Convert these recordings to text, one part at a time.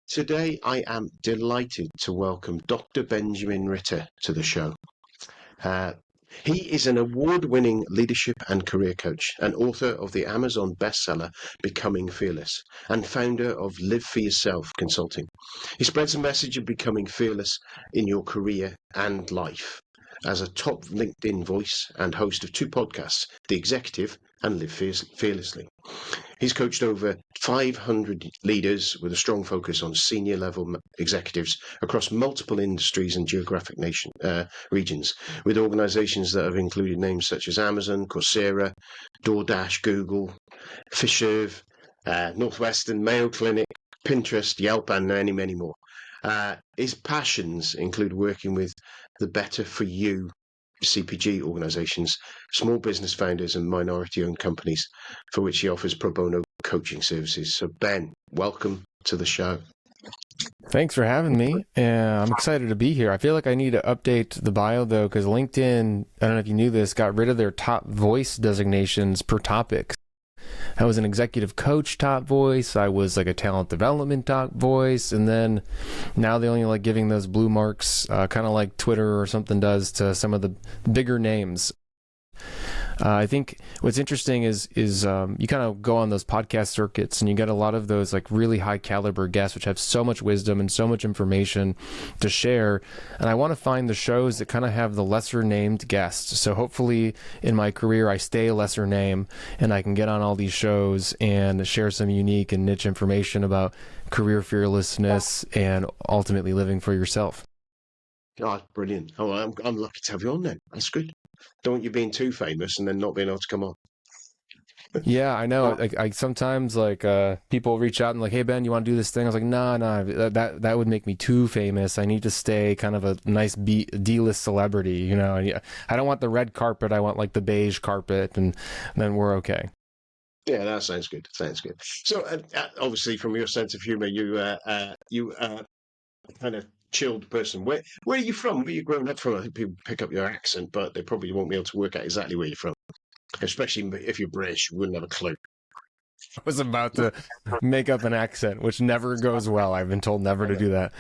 Today, I am delighted to welcome Dr. Benjamin Ritter to the show. Uh, he is an award-winning leadership and career coach and author of the Amazon bestseller Becoming Fearless and founder of Live For Yourself Consulting. He spreads a message of becoming fearless in your career and life as a top LinkedIn voice and host of two podcasts, The Executive and Live Fearlessly. He's coached over 500 leaders with a strong focus on senior level executives across multiple industries and geographic regions, with organizations that have included names such as Amazon, Coursera, DoorDash, Google, Fiserv, Northwestern, Mayo Clinic, Pinterest, Yelp, and many, many more. His passions include working with the Better For You CPG organizations, small business founders, and minority-owned companies, for which he offers pro bono coaching services. So, Ben, welcome to the show. Thanks for having me. I'm excited to be here. I feel like I need to update the bio, though, because LinkedIn, I don't know if you knew this, got rid of their top voice designations per topic. I was an executive coach top voice. I was like a talent development top voice. And then now they only like giving those blue marks, kind of like Twitter or something does to some of the bigger names. I think what's interesting is you kind of go on those podcast circuits and you get a lot of those like really high caliber guests, which have so much wisdom and so much information to share. And I want to find the shows that kind of have the lesser named guests. So hopefully in my career, I stay a lesser name and I can get on all these shows and share some unique and niche information about career fearlessness and ultimately living for yourself. Oh, brilliant. Oh, I'm lucky to have you on then. That's good. Don't want you being too famous and then not being able to come on. Yeah, I know. I sometimes like people reach out and like, hey Ben, you want to do this thing? I was like, nah, that would make me too famous. I need to stay kind of a nice D-list celebrity, you know. And I don't want the red carpet. I want like the beige carpet, and then we're okay. Yeah, that sounds good. Sounds good. So, obviously, from your sense of humor, you kind of chilled person. Where are you from? Where are you grown up from? I think people pick up your accent, but they probably won't be able to work out exactly where you're from. Especially if you're British, you wouldn't have a clue. I was about to make up an accent, which never goes well. I've been told never to do that.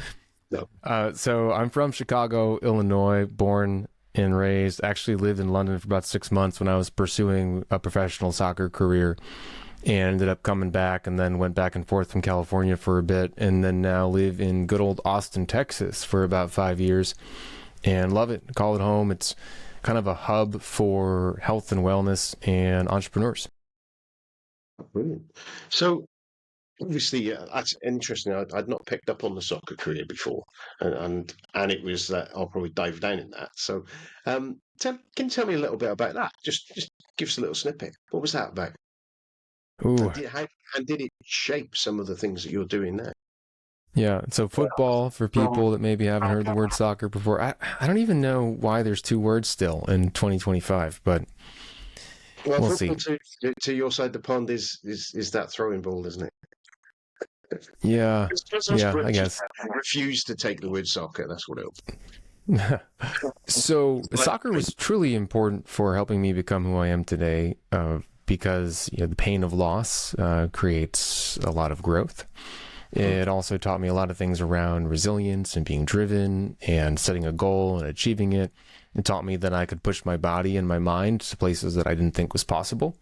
No. So I'm from Chicago, Illinois, born and raised. Actually lived in London for about 6 months when I was pursuing a professional soccer career. And ended up coming back and then went back and forth from California for a bit, and then now live in good old Austin, Texas for about 5 years and love it. Call it home. It's kind of a hub for health and wellness and entrepreneurs. Brilliant. So obviously that's interesting. I'd not picked up on the soccer career before, and it was that I'll probably dive down in that. So can you tell me a little bit about that? Just give us a little snippet. What was that about? Ooh. And did it shape some of the things that you're doing now? Yeah, so football, for people that maybe haven't heard the word soccer before, I don't even know why there's two words still in 2025, but we'll see. To your side of the pond is that throwing ball, isn't it? Yeah, I guess. Refuse to take the word soccer, that's what it'll be. So soccer was truly important for helping me become who I am today, because the pain of loss creates a lot of growth. It also taught me a lot of things around resilience and being driven and setting a goal and achieving it. It taught me that I could push my body and my mind to places that I didn't think was possible.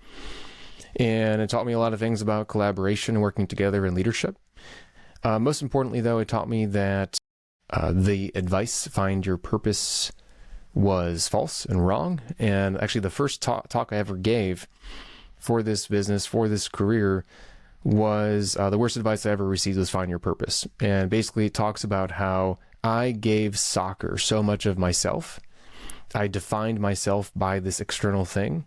And it taught me a lot of things about collaboration and working together and leadership. Most importantly, though, it taught me that the advice, find your purpose, was false and wrong. And actually, the first talk I ever gave for this business, for this career, was the worst advice I ever received was find your purpose. And basically it talks about how I gave soccer so much of myself. I defined myself by this external thing.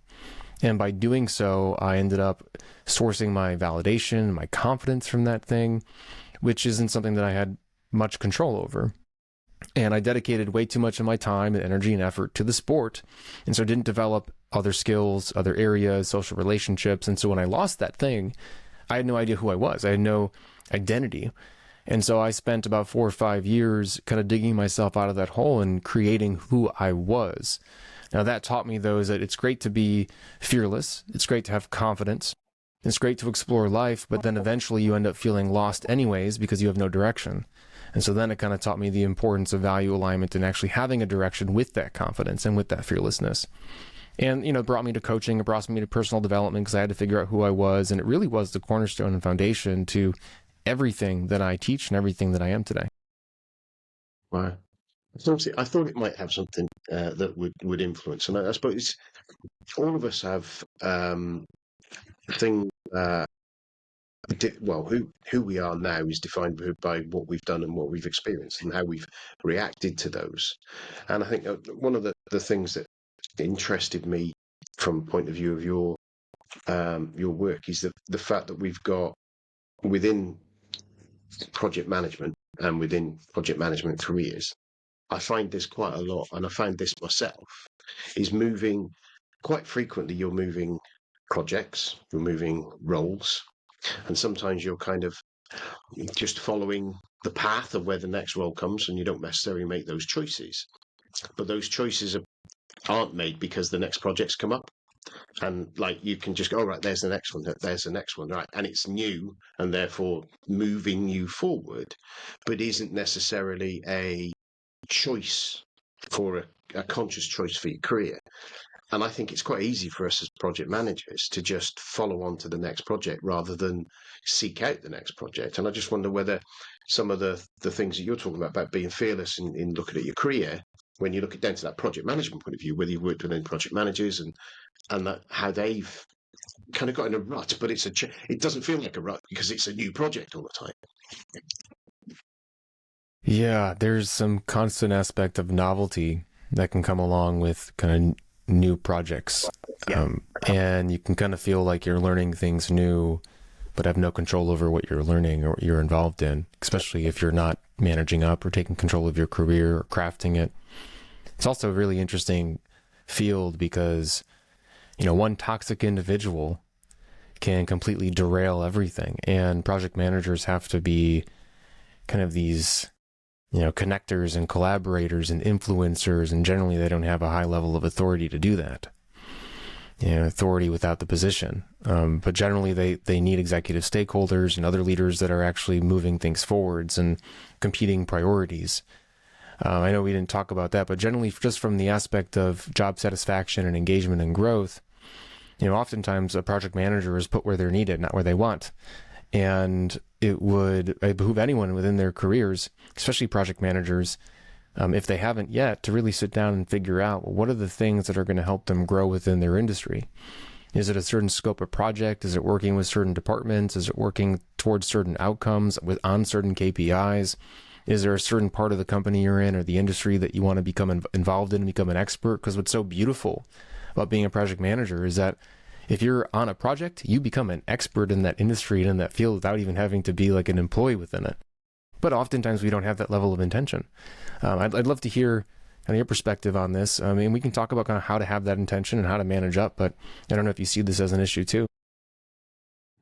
And by doing so, I ended up sourcing my validation, my confidence from that thing, which isn't something that I had much control over. And I dedicated way too much of my time and energy and effort to the sport. And so didn't develop other skills, other areas, social relationships. And so when I lost that thing, I had no idea who I was. I had no identity. And so I spent about 4 or 5 years kind of digging myself out of that hole and creating who I was. Now that taught me, though, is that it's great to be fearless. It's great to have confidence. It's great to explore life, but then eventually you end up feeling lost anyways because you have no direction. And so then it kind of taught me the importance of value alignment and actually having a direction with that confidence and with that fearlessness. And, it brought me to coaching, it brought me to personal development because I had to figure out who I was. And it really was the cornerstone and foundation to everything that I teach and everything that I am today. Wow. I thought it might have something that would influence. And I suppose all of us have things. Well, who we are now is defined by what we've done and what we've experienced and how we've reacted to those. And I think one of the things that interested me from the point of view of your work is the fact that we've got within project management and within project management careers. I find this quite a lot, and I find this myself, is moving quite frequently. You're moving projects, you're moving roles, and sometimes you're kind of just following the path of where the next role comes, and you don't necessarily make those choices. But those choices aren't made because the next projects come up. And like you can just go, oh, right, there's the next one, there's the next one, right? And it's new and therefore moving you forward, but isn't necessarily a choice for a conscious choice for your career. And I think it's quite easy for us as project managers to just follow on to the next project rather than seek out the next project. And I just wonder whether some of the things that you're talking about being fearless in looking at your career, when you look at down to that project management point of view, whether you've worked with any project managers and that how they've kind of got in a rut, but it doesn't feel like a rut because it's a new project all the time. Yeah, there's some constant aspect of novelty that can come along with kind of new projects. Yeah. And you can kind of feel like you're learning things new, but have no control over what you're learning or you're involved in, especially if you're not managing up or taking control of your career or crafting it. It's also a really interesting field because, one toxic individual can completely derail everything. And project managers have to be kind of these connectors and collaborators and influencers, and generally they don't have a high level of authority to do that. Authority without the position. But generally they need executive stakeholders and other leaders that are actually moving things forwards and competing priorities. I know we didn't talk about that, but generally just from the aspect of job satisfaction and engagement and growth, oftentimes a project manager is put where they're needed, not where they want. And it would behoove anyone within their careers, especially project managers, if they haven't yet, to really sit down and figure out, well, what are the things that are going to help them grow within their industry? Is it a certain scope of project? Is it working with certain departments? Is it working towards certain outcomes on certain KPIs? Is there a certain part of the company you're in or the industry that you want to become involved in and become an expert? Because what's so beautiful about being a project manager is that if you're on a project, you become an expert in that industry and in that field without even having to be like an employee within it. But oftentimes we don't have that level of intention. I'd love to hear kind of your perspective on this. I mean, we can talk about kind of how to have that intention and how to manage up, but I don't know if you see this as an issue too.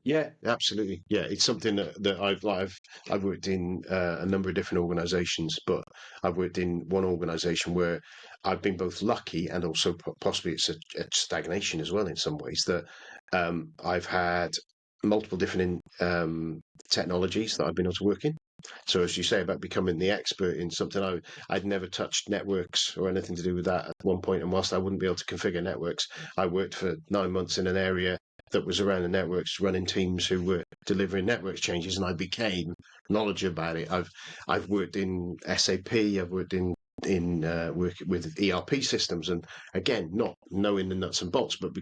Yeah, absolutely. Yeah, it's something that I've worked in a number of different organisations, but I've worked in one organisation where I've been both lucky and also possibly it's a stagnation as well in some ways that I've had multiple different technologies that I've been able to work in. So as you say about becoming the expert in something, I'd never touched networks or anything to do with that at one point, and whilst I wouldn't be able to configure networks, I worked for 9 months in an area that was around the networks, running teams who were delivering networks changes, and I became knowledgeable about it. I've worked in SAP, I've worked in work with ERP systems, and again, not knowing the nuts and bolts, but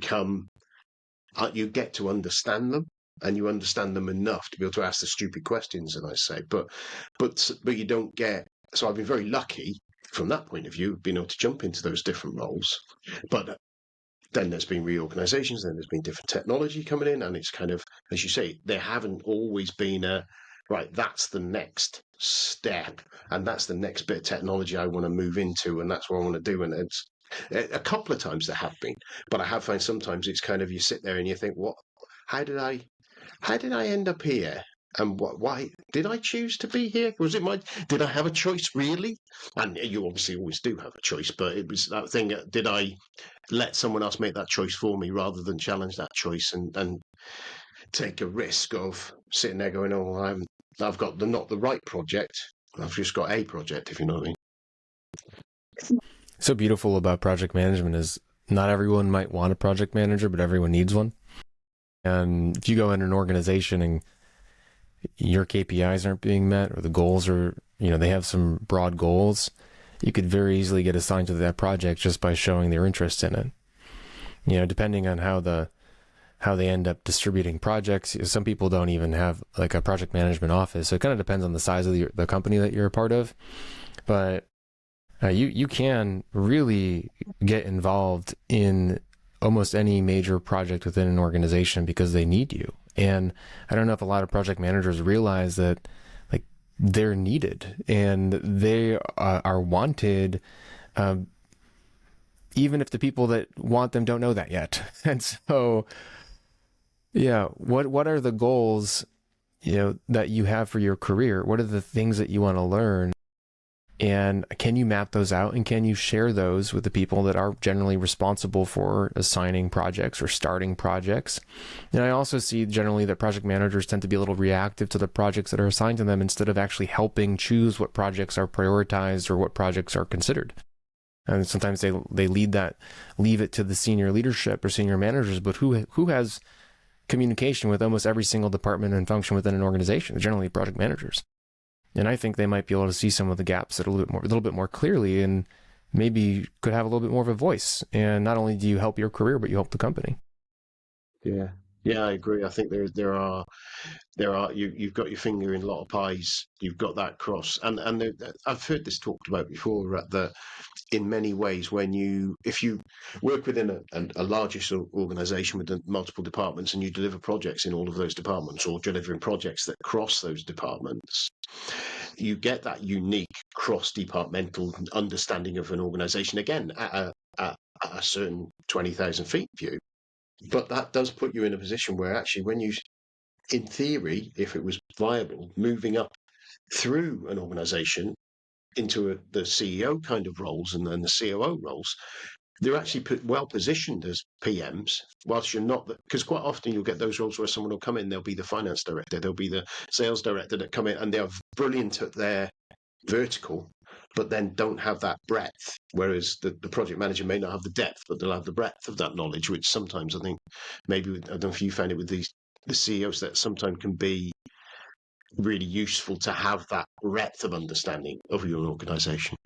you get to understand them, and you understand them enough to be able to ask the stupid questions, as I say. But you don't get. So I've been very lucky from that point of view, being able to jump into those different roles, but then there's been reorganizations, then there's been different technology coming in, and it's kind of, as you say, there haven't always been right, that's the next step, and that's the next bit of technology I want to move into, and that's what I want to do. And it's a couple of times there have been, but I have found sometimes it's kind of, you sit there and you think, how did I end up here? And why did I choose to be here? Did I have a choice really? And you obviously always do have a choice, but it was that thing, did I let someone else make that choice for me rather than challenge that choice? And take a risk of sitting there going, "Oh, I've got not the right project. I've just got a project," if you know what I mean. So beautiful about project management is not everyone might want a project manager, but everyone needs one. And if you go in an organization and your KPIs aren't being met, or the goals are, they have some broad goals, you could very easily get assigned to that project just by showing their interest in it. Depending on how they end up distributing projects. Some people don't even have like a project management office. So it kind of depends on the size of the company that you're a part of. But you can really get involved in almost any major project within an organization because they need you. And I don't know if a lot of project managers realize that like they're needed and they are wanted, even if the people that want them don't know that yet. And so, yeah, what are the goals, that you have for your career? What are the things that you want to learn? And can you map those out, and can you share those with the people that are generally responsible for assigning projects or starting projects? And I also see generally that project managers tend to be a little reactive to the projects that are assigned to them instead of actually helping choose what projects are prioritized or what projects are considered. And sometimes they leave it to the senior leadership or senior managers, but who has communication with almost every single department and function within an organization? Generally project managers. And I think they might be able to see some of the gaps a little bit more clearly, and maybe could have a little bit more of a voice. And not only do you help your career, but you help the company. Yeah, I agree. I think there are you've got your finger in a lot of pies. You've got that cross, and I've heard this talked about before. That in many ways, if you work within a largish organization with multiple departments, and you deliver projects in all of those departments, or delivering projects that cross those departments, you get that unique cross-departmental understanding of an organization, again at a certain 20,000 feet view. But that does put you in a position where actually, when you, in theory, if it was viable, moving up through an organization into the CEO kind of roles and then the COO roles, they're actually well positioned as PMs, whilst you're not, because quite often you'll get those roles where someone will come in, they'll be the finance director, they'll be the sales director that come in, and they're brilliant at their vertical, but then don't have that breadth. Whereas the project manager may not have the depth, but they'll have the breadth of that knowledge, which sometimes I think maybe, I don't know if you found it with the CEOs, that sometimes can be really useful to have that breadth of understanding of your organization.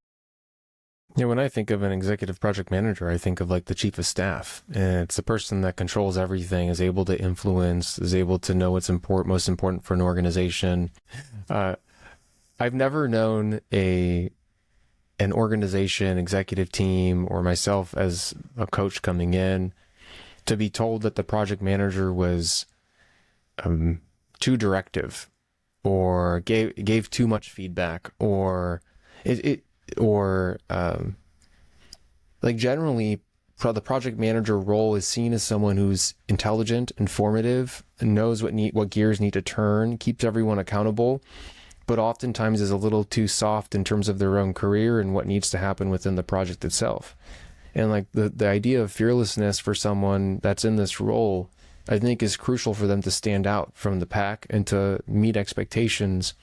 Yeah, when I think of an executive project manager, I think of like the chief of staff. And it's the person that controls everything, is able to influence, is able to know what's most important for an organization. I've never known an organization, executive team, or myself as a coach coming in to be told that the project manager was too directive, or gave too much feedback, or like generally the project manager role is seen as someone who's intelligent, informative, and knows what gears need to turn, keeps everyone accountable, but oftentimes is a little too soft in terms of their own career and what needs to happen within the project itself. And like the idea of fearlessness for someone that's in this role, I think is crucial for them to stand out from the pack and to meet expectations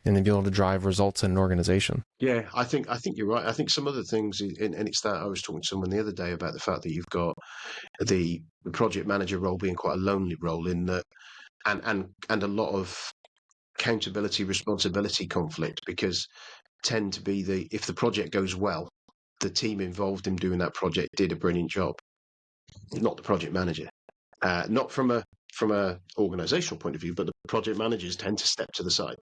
and then be able to drive results in an organization. Yeah, I think you're right. I think some other things, and it's that I was talking to someone the other day about the fact that you've got the project manager role being quite a lonely role in that, and a lot of accountability, responsibility conflict, because tend to be if the project goes well, the team involved in doing that project did a brilliant job, not the project manager. Not from a organizational point of view, but the project managers tend to step to the side.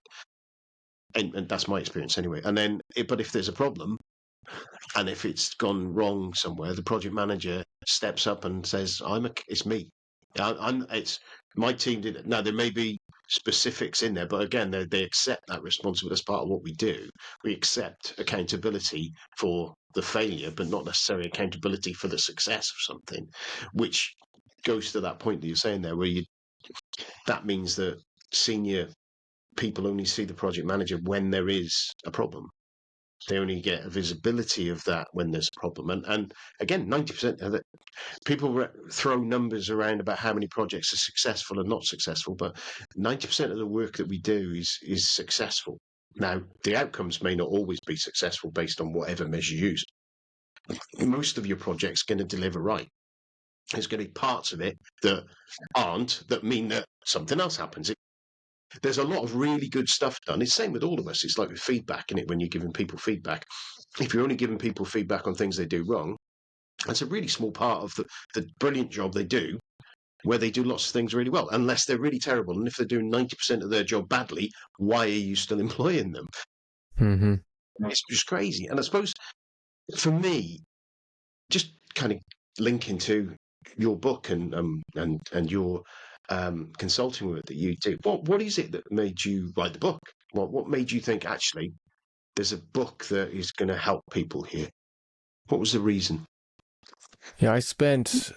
And that's my experience anyway. And then, but if there's a problem, and if it's gone wrong somewhere, the project manager steps up and says, "It's me. It's my team did it." Now there may be specifics in there, but again, they accept that responsibility as part of what we do. We accept accountability for the failure, but not necessarily accountability for the success of something, which goes to that point that you're saying there, where that means that senior people only see the project manager when there is a problem. They only get a visibility of that when there's a problem. And again, 90% of it, people throw numbers around about how many projects are successful and not successful, but 90% of the work that we do is successful. Now, the outcomes may not always be successful based on whatever measure you use. Most of your project's going to deliver right. There's going to be parts of it that aren't, that mean that something else happens. There's a lot of really good stuff done. It's the same with all of us. It's like with feedback, isn't it? When you're giving people feedback, if you're only giving people feedback on things they do wrong, that's a really small part of the brilliant job they do, where they do lots of things really well, unless they're really terrible. And if they're doing 90% of their job badly, why are you still employing them? Mm-hmm. It's just crazy. And I suppose for me, just kind of linking to your book and your consulting work that you do, what is it that made you write the book? What made you think, actually, there's a book that is going to help people here? What was the reason? Yeah, I spent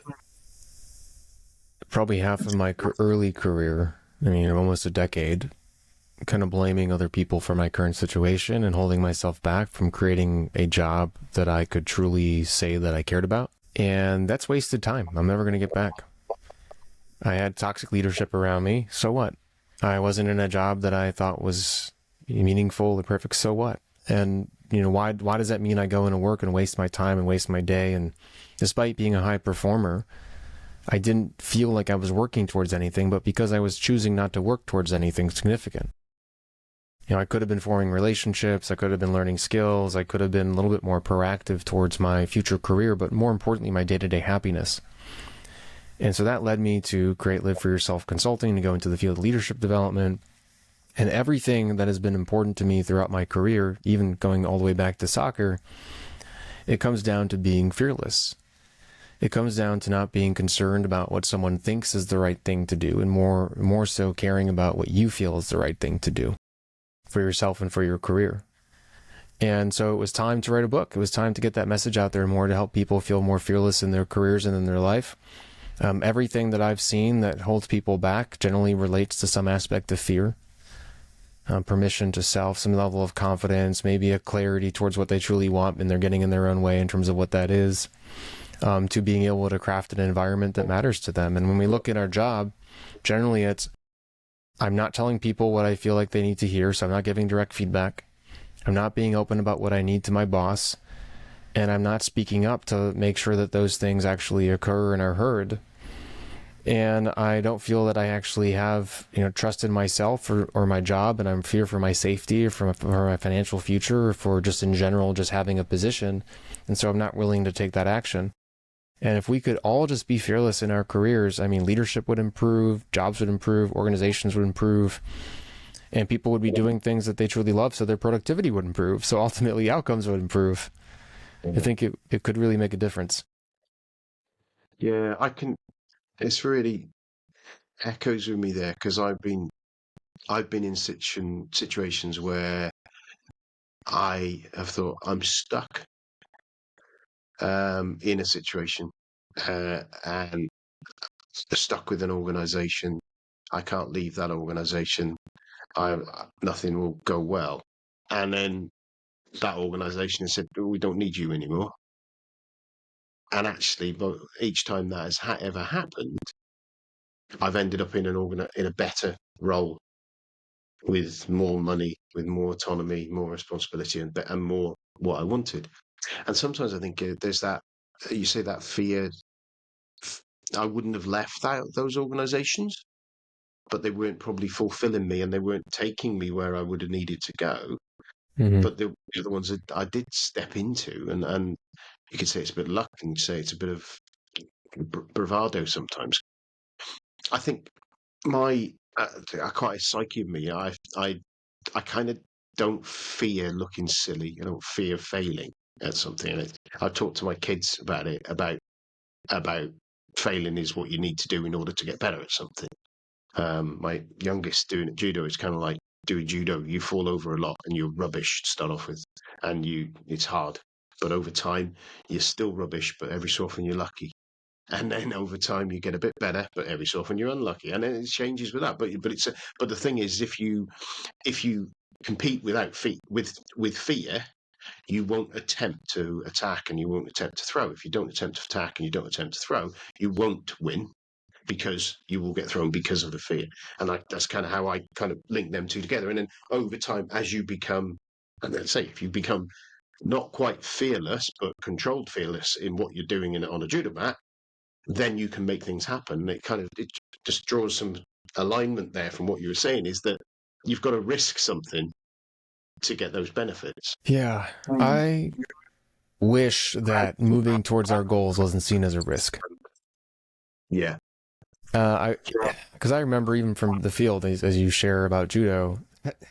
probably half of my early career, I mean, almost a decade, kind of blaming other people for my current situation and holding myself back from creating a job that I could truly say that I cared about. And that's wasted time. I'm never going to get back. I had toxic leadership around me. So what? I wasn't in a job that I thought was meaningful or perfect. So what? And, you know, why does that mean I go into work and waste my time and waste my day? And despite being a high performer, I didn't feel like I was working towards anything, but because I was choosing not to work towards anything significant. You know, I could have been forming relationships, I could have been learning skills, I could have been a little bit more proactive towards my future career, but more importantly, my day-to-day happiness. And so that led me to create Live for Yourself Consulting, to go into the field of leadership development. And everything that has been important to me throughout my career, even going all the way back to soccer, it comes down to being fearless. It comes down to not being concerned about what someone thinks is the right thing to do, and more so caring about what you feel is the right thing to do for yourself and for your career. And so it was time to write a book. It was time to get that message out there more, to help people feel more fearless in their careers and in their life. Everything that I've seen that holds people back generally relates to some aspect of fear. Permission to self, some level of confidence, maybe a clarity towards what they truly want, and they're getting in their own way in terms of what that is, to being able to craft an environment that matters to them. And when we look at our job, generally it's, I'm not telling people what I feel like they need to hear, so I'm not giving direct feedback. I'm not being open about what I need to my boss, and I'm not speaking up to make sure that those things actually occur and are heard. And I don't feel that I actually have, trust in myself or my job, and I'm fear for my safety or for my financial future, or for just in general, just having a position. And so I'm not willing to take that action. And if we could all just be fearless in our careers, I mean, leadership would improve, jobs would improve, organizations would improve, and people would be doing things that they truly love, so their productivity would improve. So ultimately, outcomes would improve. I think it could really make a difference. Yeah, it's really echoes with me there, because I've been in situations where I have thought I'm stuck in a situation, and stuck with an organization. I can't leave that organization. Nothing will go well. And then that organization has said, we don't need you anymore. And actually, but each time that has ever happened, I've ended up in a better role, with more money, with more autonomy, more responsibility, and more what I wanted. And sometimes I think there's that, you say, that fear. I wouldn't have left those organizations, but they weren't probably fulfilling me, and they weren't taking me where I would have needed to go. Mm-hmm. But the other ones that I did step into, and you could say it's a bit luck, and you say it's a bit of bravado sometimes. I think my quite a psyche of me. I kind of don't fear looking silly. I don't fear failing at something. I talk to my kids about it, about failing is what you need to do in order to get better at something. My youngest doing judo, it's kind of like doing judo. You fall over a lot and you're rubbish to start off with, and it's hard. But over time, you're still rubbish, but every so often you're lucky. And then over time you get a bit better, but every so often you're unlucky, and then it changes with that. But the thing is, if you compete with fear, you won't attempt to attack and you won't attempt to throw. If you don't attempt to attack and you don't attempt to throw, you won't win because you will get thrown because of the fear. And that's kind of how I kind of link them two together. And then over time, as you become, and let's say if you become not quite fearless, but controlled fearless in what you're doing on a judo mat, then you can make things happen. It just draws some alignment there from what you were saying, is that you've got to risk something to get those benefits. Yeah, I wish that moving towards our goals wasn't seen as a risk. Yeah. Because I remember even from the field, as you share about judo,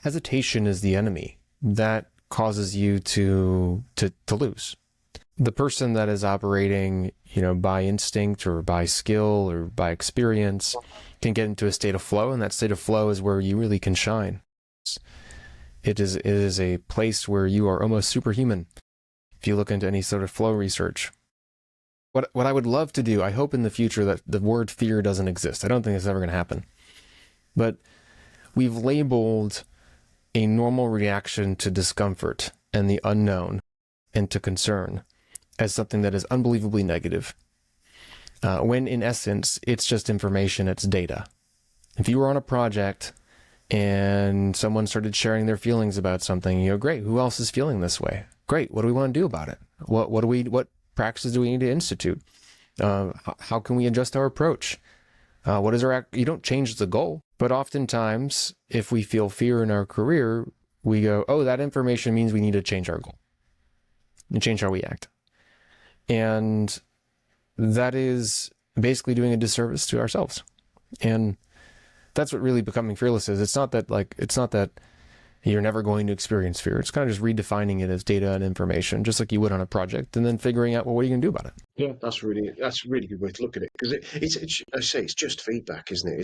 hesitation is the enemy that causes you to lose. The person that is operating, by instinct or by skill or by experience can get into a state of flow, and that state of flow is where you really can shine. It is a place where you are almost superhuman. If you look into any sort of flow research, what I would love to do, I hope in the future that the word fear doesn't exist. I don't think it's ever going to happen. But we've labeled a normal reaction to discomfort and the unknown and to concern as something that is unbelievably negative. When in essence, it's just information, it's data. If you were on a project and someone started sharing their feelings about something, you go, great, who else is feeling this way? Great, what do we want to do about it? What practices do we need to institute? How can we adjust our approach? You don't change the goal, but oftentimes if we feel fear in our career, we go, oh, that information means we need to change our goal and change how we act. And that is basically doing a disservice to ourselves. And that's what really becoming fearless is. It's not that you're never going to experience fear. It's kind of just redefining it as data and information, just like you would on a project, and then figuring out, well, what are you going to do about it? Yeah, that's a really good way to look at it, because it's just feedback, isn't it?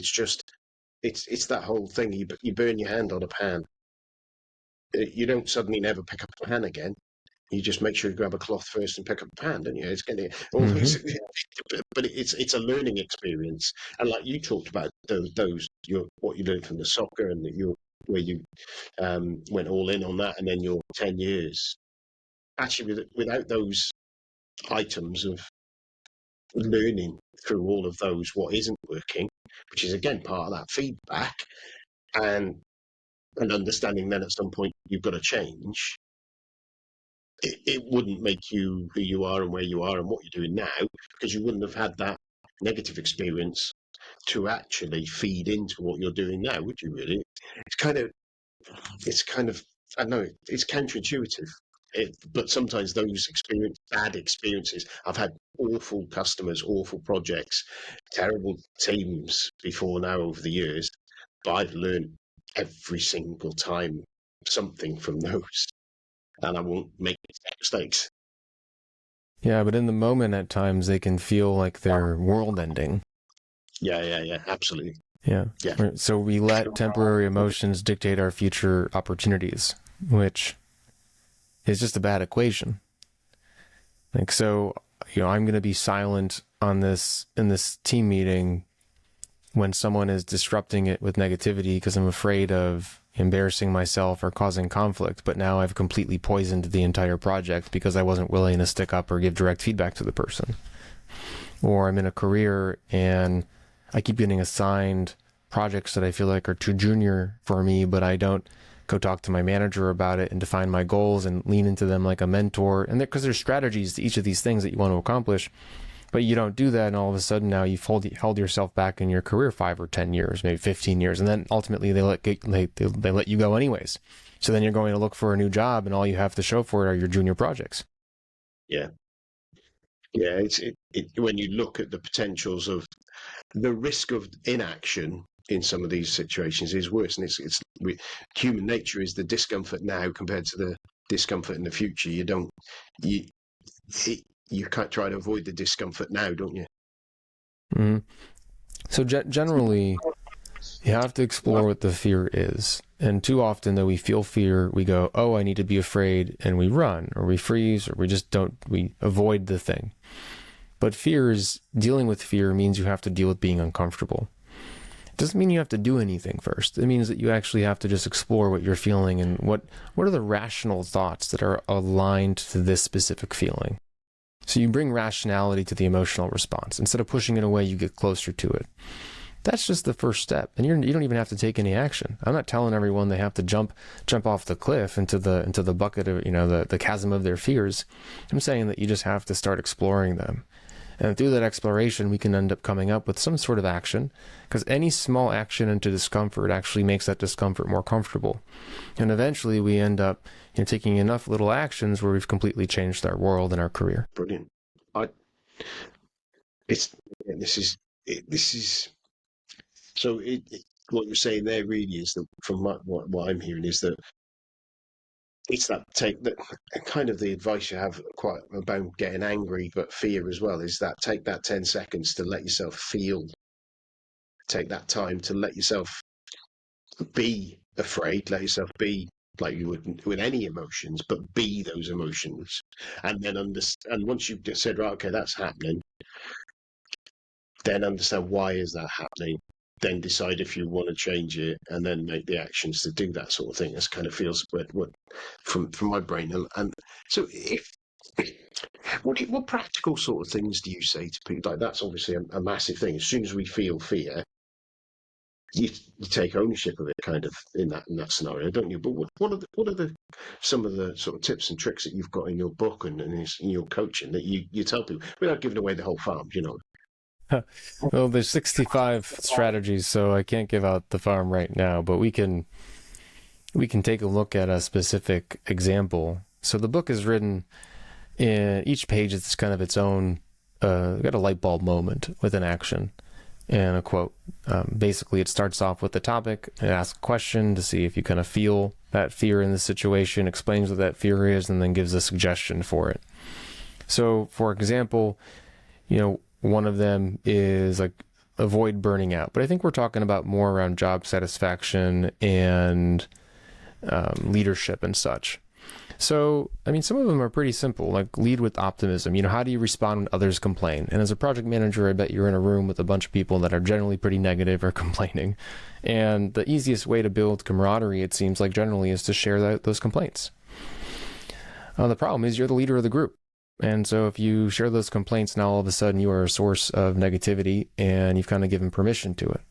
It's that whole thing. You burn your hand on a pan. You don't suddenly never pick up a pan again. You just make sure you grab a cloth first and pick up a pan, don't you? It's going to always, but it's a learning experience. And like you talked about what you learned from the soccer, and where you went all in on that, and then your 10 years. Actually, without those items of learning through all of those, what isn't working, which is again part of that feedback, and understanding then at some point you've got to change. It wouldn't make you who you are and where you are and what you're doing now, because you wouldn't have had that negative experience to actually feed into what you're doing now, would you really? It's kind of, I know it's counterintuitive, but sometimes those bad experiences, I've had awful customers, awful projects, terrible teams before now over the years, but I've learned every single time something from those. And I won't make mistakes. Yeah, but in the moment, at times, they can feel like they're world-ending. Yeah, absolutely. Yeah. So we let temporary emotions dictate our future opportunities, which is just a bad equation. I'm going to be silent in this team meeting when someone is disrupting it with negativity because I'm afraid of embarrassing myself or causing conflict, but now I've completely poisoned the entire project because I wasn't willing to stick up or give direct feedback to the person. Or I'm in a career and I keep getting assigned projects that I feel like are too junior for me, but I don't go talk to my manager about it and define my goals and lean into them like a mentor. And because there's strategies to each of these things that you want to accomplish, but you don't do that, and all of a sudden now you've held yourself back in your career 5 or 10 years, maybe 15 years, and then ultimately they let you go anyways. So then you're going to look for a new job, and all you have to show for it are your junior projects. Yeah. When you look at the potentials of the risk of inaction in some of these situations is worse, and human nature is the discomfort now compared to the discomfort in the future. You can't try to avoid the discomfort now, don't you? Mm-hmm. So generally, you have to explore what the fear is. And too often, though, we feel fear, we go, oh, I need to be afraid, and we run, or we freeze, or we avoid the thing. But dealing with fear means you have to deal with being uncomfortable. Doesn't mean you have to do anything first. It means that you actually have to just explore what you're feeling and what are the rational thoughts that are aligned to this specific feeling. So you bring rationality to the emotional response. Instead of pushing it away, you get closer to it. That's just the first step, and you don't even have to take any action. I'm not telling everyone they have to jump off the cliff into the bucket of the chasm of their fears. I'm saying that you just have to start exploring them. And through that exploration, we can end up coming up with some sort of action, because any small action into discomfort actually makes that discomfort more comfortable. And eventually we end up taking enough little actions where we've completely changed our world and our career. Brilliant. This is so what you're saying there really is that from what I'm hearing is that it's that kind of the advice you have quite about getting angry, but fear as well, is that take that 10 seconds to let yourself feel, take that time to let yourself be afraid, let yourself be like you would with any emotions, but be those emotions. And then and once you've just said, right, okay, that's happening, then understand why is that happening, then decide if you want to change it, and then make the actions to do that sort of thing. This kind of feels what from my brain. And so what practical sort of things do you say to people? Like, that's obviously a massive thing. As soon as we feel fear, you take ownership of it, kind of in that scenario, don't you? But what are some of the sort of tips and tricks that you've got in your book and in your coaching that you tell people without giving away the whole farm? Well, there's 65 strategies, so I can't give out the farm right now, but we can take a look at a specific example. So the book is written in each page. It's kind of its own, got a light bulb moment with an action and a quote. Basically, it starts off with the topic and asks a question to see if you kind of feel that fear in the situation, explains what that fear is, and then gives a suggestion for it. So, for example, one of them is like avoid burning out. But I think we're talking about more around job satisfaction and leadership and such. So, some of them are pretty simple, like lead with optimism. How do you respond when others complain? And as a project manager, I bet you're in a room with a bunch of people that are generally pretty negative or complaining. And the easiest way to build camaraderie, it seems like generally, is to share those complaints. The problem is you're the leader of the group. And so if you share those complaints, now all of a sudden you are a source of negativity and you've kind of given permission to it.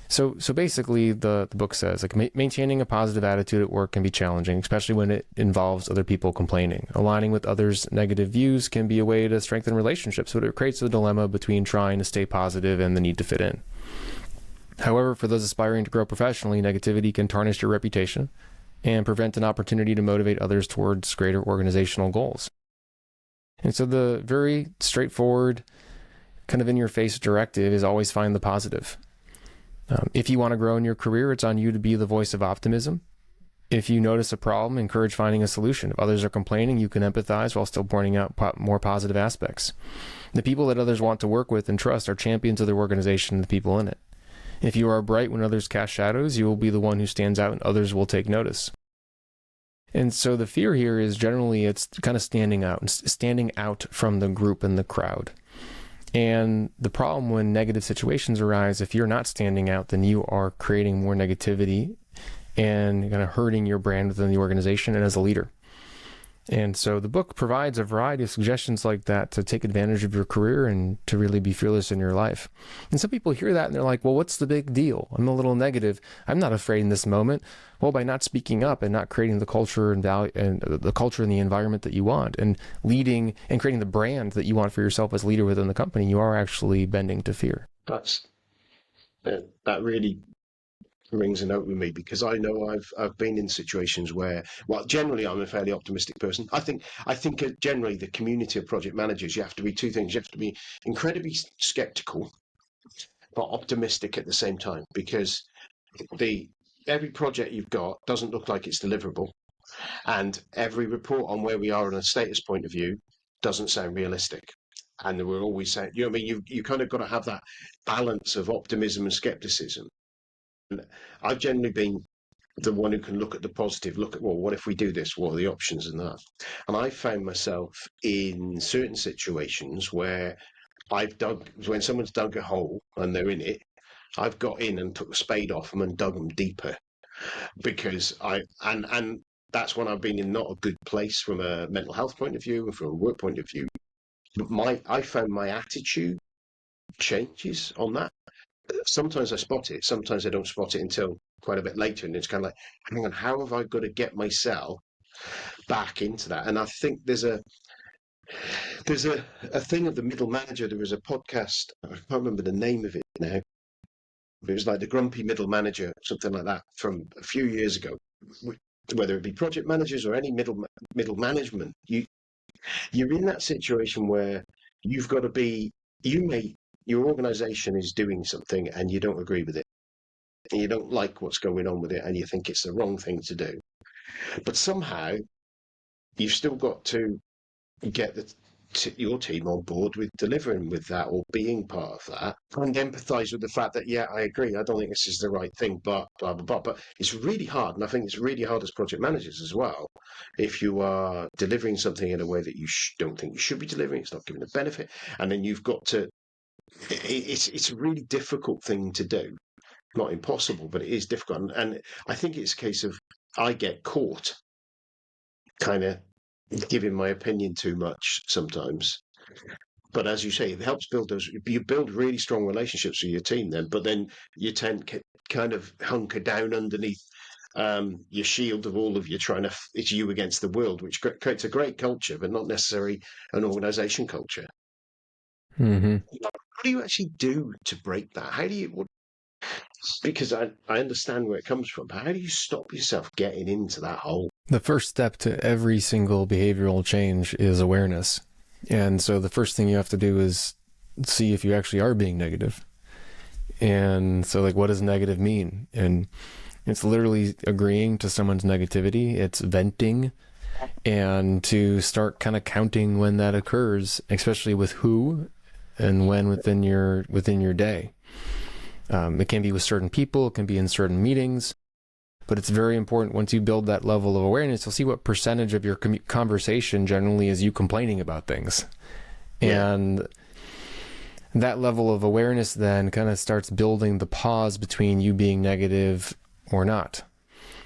So basically the book says, like, maintaining a positive attitude at work can be challenging, especially when it involves other people complaining. Aligning with others' negative views can be a way to strengthen relationships, but it creates a dilemma between trying to stay positive and the need to fit in. However, for those aspiring to grow professionally, negativity can tarnish your reputation and prevent an opportunity to motivate others towards greater organizational goals. And so the very straightforward, kind of in-your-face directive is always find the positive. If you want to grow in your career, it's on you to be the voice of optimism. If you notice a problem, encourage finding a solution. If others are complaining, you can empathize while still pointing out more positive aspects. The people that others want to work with and trust are champions of their organization and the people in it. If you are bright when others cast shadows, you will be the one who stands out and others will take notice. And so the fear here is generally it's kind of standing out from the group and the crowd. And the problem when negative situations arise, if you're not standing out, then you are creating more negativity and kind of hurting your brand within the organization and as a leader. And so the book provides a variety of suggestions like that to take advantage of your career and to really be fearless in your life. And some people hear that and they're like, well, what's the big deal? I'm a little negative. I'm not afraid in this moment. Well, by not speaking up and not creating the culture and value and the culture and the environment that you want and leading and creating the brand that you want for yourself as leader within the company, you are actually bending to fear. That really rings a note with me, because I know I've been in situations where, well, generally I'm a fairly optimistic person. I think generally the community of project managers, you have to be two things. You have to be incredibly skeptical, but optimistic at the same time, because every project you've got doesn't look like it's deliverable, and every report on where we are on a status point of view doesn't sound realistic. And we're always saying, you kind of got to have that balance of optimism and skepticism. And I've generally been the one who can look at the positive, look at, well, what if we do this? What are the options in that? And I found myself in certain situations where when someone's dug a hole and they're in it, I've got in and took the spade off them and dug them deeper, because and that's when I've been in not a good place from a mental health point of view and from a work point of view. But I found my attitude changes on that. Sometimes I spot it, sometimes I don't spot it until quite a bit later, and it's kind of like, hang on, how have I got to get myself back into that? And I think there's a thing of the middle manager. There was a podcast, I can't remember the name of it now. It was like the grumpy middle manager, something like that, from a few years ago. Whether it be project managers or any middle management, you're in that situation where you've got to be. Your organisation is doing something and you don't agree with it, and you don't like what's going on with it, and you think it's the wrong thing to do. But somehow you've still got to get your team on board with delivering with that, or being part of that, and empathise with the fact that, yeah, I agree, I don't think this is the right thing, but blah blah blah. But it's really hard, and I think it's really hard as project managers as well, if you are delivering something in a way that you don't think you should be delivering. It's not giving a benefit, and then you've got to. It's a really difficult thing to do. Not impossible, but it is difficult, and I think it's a case of I get caught kind of giving my opinion too much sometimes. But as you say, it helps build those. You build really strong relationships with your team then, but then you tend to kind of hunker down underneath your shield of all of you trying to. It's you against the world, which creates a great culture, but not necessarily an organisation culture. Mm-hmm. What do you actually do to break that? How do you? Because I understand where it comes from, but how do you stop yourself getting into that hole? The first step to every single behavioral change is awareness. And so the first thing you have to do is see if you actually are being negative. And so, like, what does negative mean? And it's literally agreeing to someone's negativity. It's venting, and to start kind of counting when that occurs, especially with who and when within your day. It can be with certain people, it can be in certain meetings, but it's very important once you build that level of awareness, you'll see what percentage of your conversation generally is you complaining about things. Yeah. And that level of awareness then kind of starts building the pause between you being negative or not.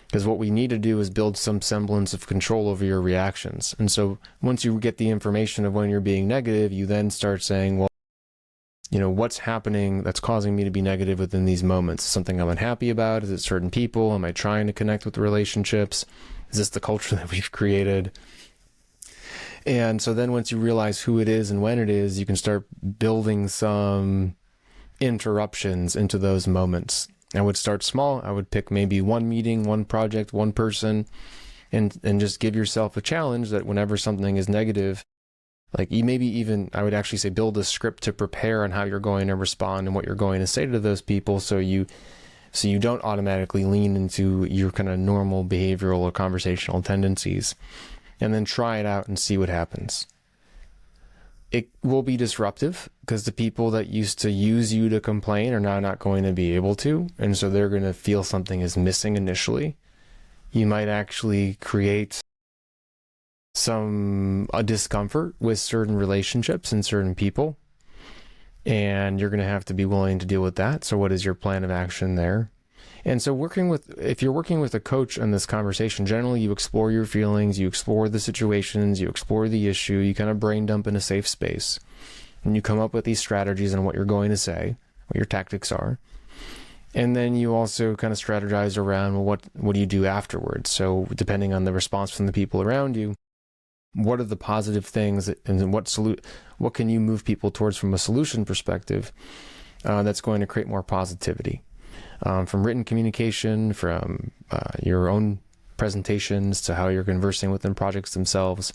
Because what we need to do is build some semblance of control over your reactions. And so once you get the information of when you're being negative, you then start saying, well, what's happening that's causing me to be negative within these moments? Something I'm unhappy about? Is it certain people? Am I trying to connect with the relationships? Is this the culture that we've created? And so then once you realize who it is and when it is, you can start building some interruptions into those moments. I would start small. I would pick maybe one meeting, one project, one person, and just give yourself a challenge that whenever something is negative, like you maybe even, I would actually say, build a script to prepare on how you're going to respond and what you're going to say to those people, so you don't automatically lean into your kind of normal behavioral or conversational tendencies, and then try it out and see what happens. It will be disruptive because the people that used to use you to complain are now not going to be able to, and so they're going to feel something is missing initially. You might actually create a discomfort with certain relationships and certain people, and you're going to have to be willing to deal with that. So what is your plan of action there? And so if you're working with a coach on this conversation, generally you explore your feelings, you explore the situations, you explore the issue, you kind of brain dump in a safe space, and you come up with these strategies on what you're going to say, what your tactics are. And then you also kind of strategize around, well, what do you do afterwards? So depending on the response from the people around you, what are the positive things, and what can you move people towards from a solution perspective that's going to create more positivity? From written communication, from your own presentations, to how you're conversing within projects themselves.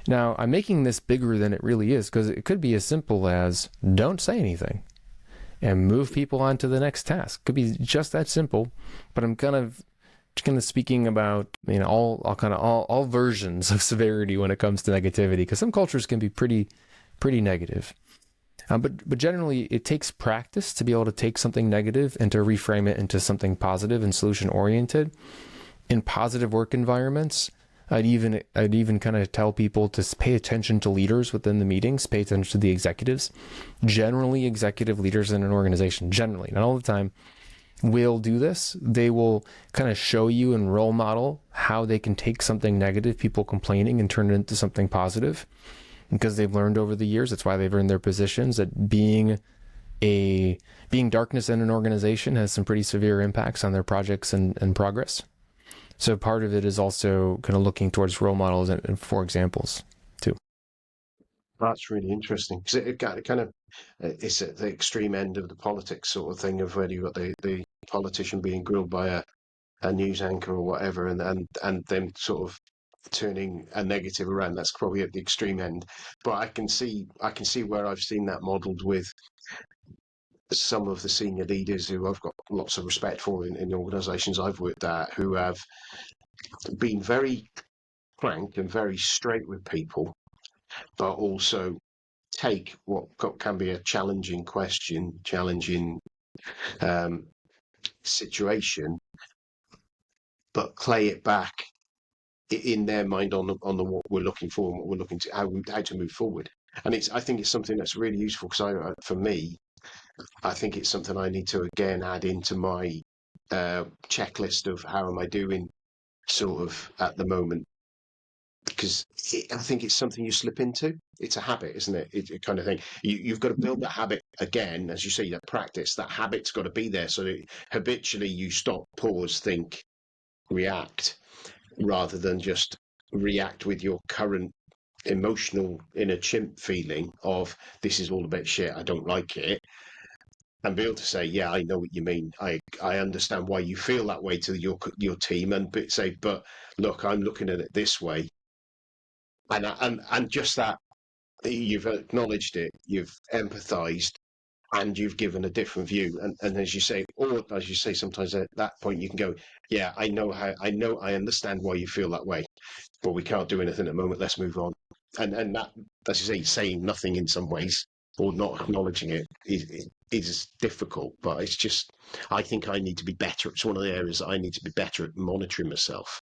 Now, I'm making this bigger than it really is, because it could be as simple as don't say anything and move people on to the next task. Could be just that simple, but I'm kind of speaking about all versions of severity when it comes to negativity, because some cultures can be pretty negative. But generally, it takes practice to be able to take something negative and to reframe it into something positive and solution-oriented. In positive work environments, I'd even kind of tell people to pay attention to leaders within the meetings, pay attention to the executives. Generally, executive leaders in an organization, generally, not all the time, will do this. They will kind of show you and role model how they can take something negative, people complaining, and turn it into something positive, because they've learned over the years. That's why they've earned their positions, that being darkness in an organization has some pretty severe impacts on their projects and progress. So part of it is also kind of looking towards role models and for examples too. That's really interesting, because it kind of it's at the extreme end of the politics sort of thing, of where you've got the politician being grilled by a news anchor or whatever, and them sort of turning a negative around. That's probably at the extreme end. But I can see where I've seen that modelled with some of the senior leaders who I've got lots of respect for in organisations I've worked at, who have been very frank and very straight with people, but also take what can be a challenging question, challenging situation, but play it back in their mind on the what we're looking for and what we're looking to how to move forward. And I think it's something that's really useful, because for me, I think it's something I need to again add into my checklist of how am I doing sort of at the moment, because I think it's something you slip into. It's a habit, isn't it? It kind of thing. You've got to build that habit again, as you say, that practice. That habit's got to be there, so that habitually you stop, pause, think, react, rather than just react with your current emotional inner chimp feeling of this is all a bit shit, I don't like it, and be able to say, yeah, I know what you mean. I understand why you feel that way to your team, and say, but look, I'm looking at it this way. And just that, you've acknowledged it, you've empathized, and you've given a different view. And as you say, or as you say, sometimes at that point you can go, yeah, I understand why you feel that way, but we can't do anything at the moment. Let's move on. And that, as you say, saying nothing in some ways or not acknowledging it is difficult. But it's just, I think I need to be better. It's one of the areas that I need to be better at monitoring myself,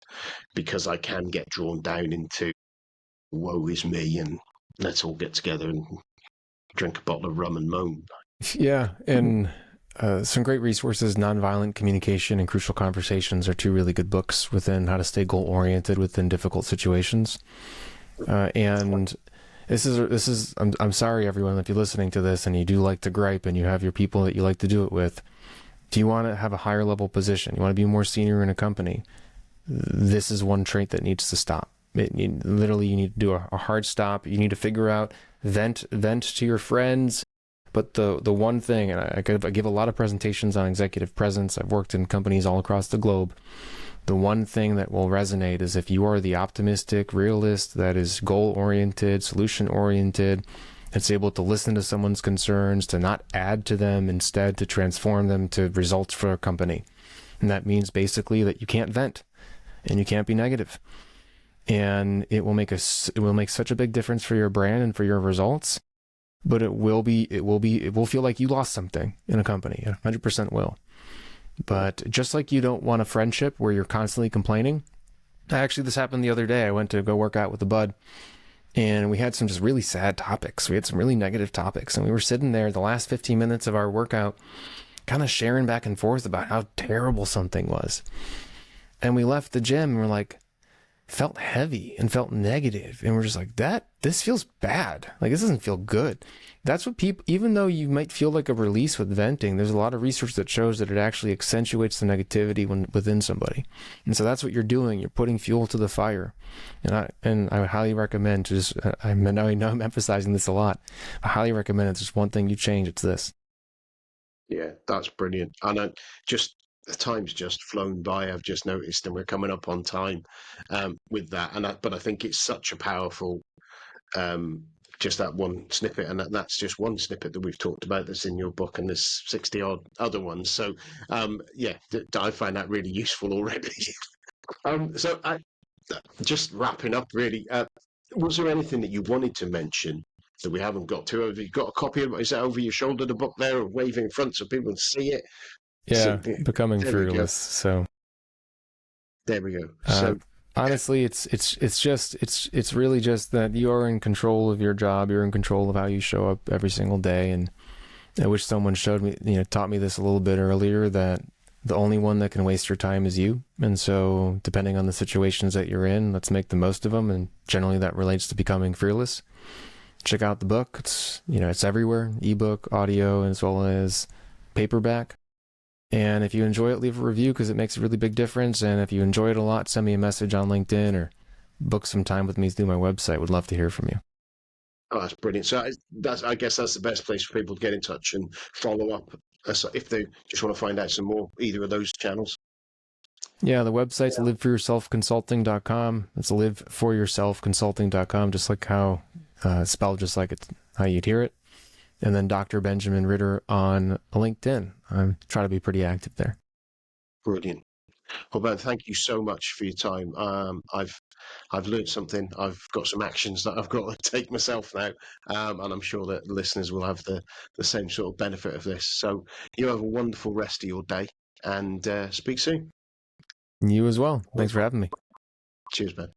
because I can get drawn down into woe is me and let's all get together and drink a bottle of rum and moan. Yeah, and some great resources. Nonviolent Communication and Crucial Conversations are two really good books within how to stay goal-oriented within difficult situations. And this is I'm sorry, everyone, if you're listening to this and you do like to gripe and you have your people that you like to do it with. If you want to have a higher level position, you want to be more senior in a company, this is one trait that needs to stop. Literally, you need to do a hard stop. You need to figure out, vent to your friends. But the one thing, and I give a lot of presentations on executive presence. I've worked in companies all across the globe. The one thing that will resonate is if you are the optimistic realist that is goal-oriented, solution-oriented, that's able to listen to someone's concerns, to not add to them, instead to transform them to results for a company. And that means basically that you can't vent and you can't be negative. And it will make such a big difference for your brand and for your results. But it will feel like you lost something in a company. It 100% will. But just like you don't want a friendship where you're constantly complaining. Actually, this happened the other day. I went to go work out with a bud, and we had some just really sad topics. We had some really negative topics, and we were sitting there the last 15 minutes of our workout kind of sharing back and forth about how terrible something was. And we left the gym and we're like, felt heavy and felt negative, and we're just like, this feels bad. Like, this doesn't feel good. That's what people, even though you might feel like a release with venting, there's a lot of research that shows that it actually accentuates the negativity within somebody. And so that's what you're doing. You're putting fuel to the fire. And I would highly recommend to just, I know I'm emphasizing this a lot. I highly recommend it's just one thing you change. It's this. Yeah, that's brilliant. And the time's just flown by, I've just noticed, and we're coming up on time with that. But I think it's such a powerful, just that one snippet, and that's just one snippet that we've talked about that's in your book, and there's 60 odd other ones. So I find that really useful already. So just wrapping up, really, was there anything that you wanted to mention that we haven't got to? Have you got a copy of it? Is that over your shoulder, the book there, or waving in front so people can see it? Yeah, Becoming Fearless. So there we go. Honestly, it's really just that you are in control of your job. You're in control of how you show up every single day. And I wish someone showed me, taught me this a little bit earlier, that the only one that can waste your time is you. And so, depending on the situations that you're in, let's make the most of them. And generally, that relates to becoming fearless. Check out the book. It's everywhere, ebook, audio, as well as paperback. And if you enjoy it, leave a review because it makes a really big difference. And if you enjoy it a lot, send me a message on LinkedIn or book some time with me through my website. Would love to hear from you. Oh, that's brilliant. So I guess that's the best place for people to get in touch and follow up if they just want to find out some more, either of those channels. Yeah, the website's liveforyourselfconsulting.com. It's liveforyourselfconsulting.com, just like how spelled just like it's how you'd hear it. And then Dr. Benjamin Ritter on LinkedIn. I try to be pretty active there. Brilliant. Well, Ben, thank you so much for your time. I've learned something. I've got some actions that I've got to take myself now, and I'm sure that listeners will have the same sort of benefit of this. So you have a wonderful rest of your day, and speak soon. You as well. Thanks for having me. Cheers, Ben.